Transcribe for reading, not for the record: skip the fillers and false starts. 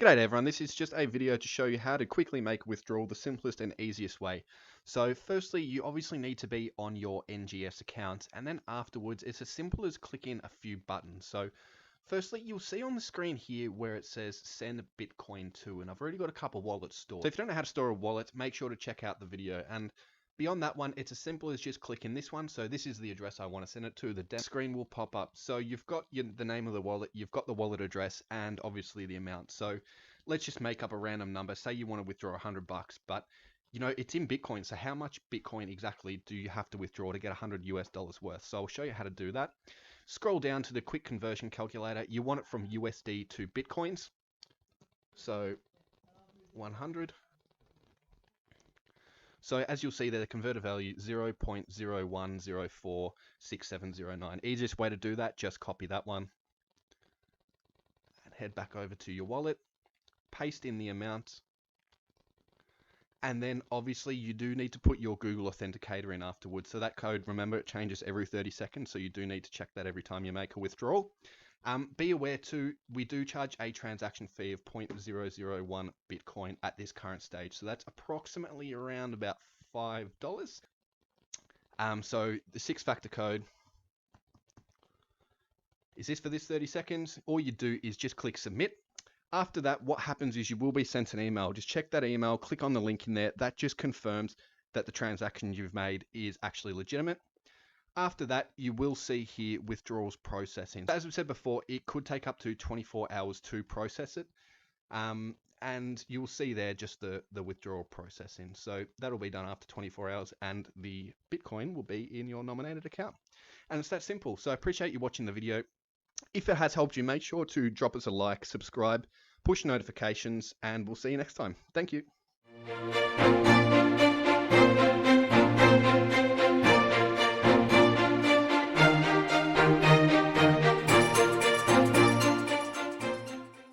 G'day everyone, this is just a video to show you how to quickly make a withdrawal the simplest and easiest way. So firstly, you obviously need to be on your NGS account, and then afterwards it's as simple as clicking a few buttons. So firstly, you'll see on the screen here where it says send Bitcoin to, and I've already got a couple wallets stored. So if you don't know how to store a wallet, make sure to check out the video. And beyond that one, it's as simple as just clicking this one. So this is the address I want to send it to. The screen will pop up. So you've got the name of the wallet, you've got the wallet address, and obviously the amount. So let's just make up a random number. Say you want to withdraw $100, but you know it's in Bitcoin. So how much Bitcoin exactly do you have to withdraw to get $100 US worth? So I'll show you how to do that. Scroll down to the quick conversion calculator. You want it from USD to Bitcoins. So 100. So as you'll see there, the converter value 0.01046709. Easiest way to do that, just copy that one and head back over to your wallet, paste in the amount, and then obviously you do need to put your Google Authenticator in afterwards. So that code, remember, it changes every 30 seconds, so you do need to check that every time you make a withdrawal. Be aware too, we do charge a transaction fee of 0.001 Bitcoin at this current stage. So that's approximately around about $5. So the 6-factor code is this for this 30 seconds. All you do is just click submit. After that, what happens is you will be sent an email. Just check that email, click on the link in there. That just confirms that the transaction you've made is actually legitimate. After that, you will see here withdrawals processing. As we said before, it could take up to 24 hours to process it. And you'll see there just the withdrawal processing. So that'll be done after 24 hours and the Bitcoin will be in your nominated account. And it's that simple. So I appreciate you watching the video. If it has helped you, make sure to drop us a like, subscribe, push notifications, and we'll see you next time. Thank you.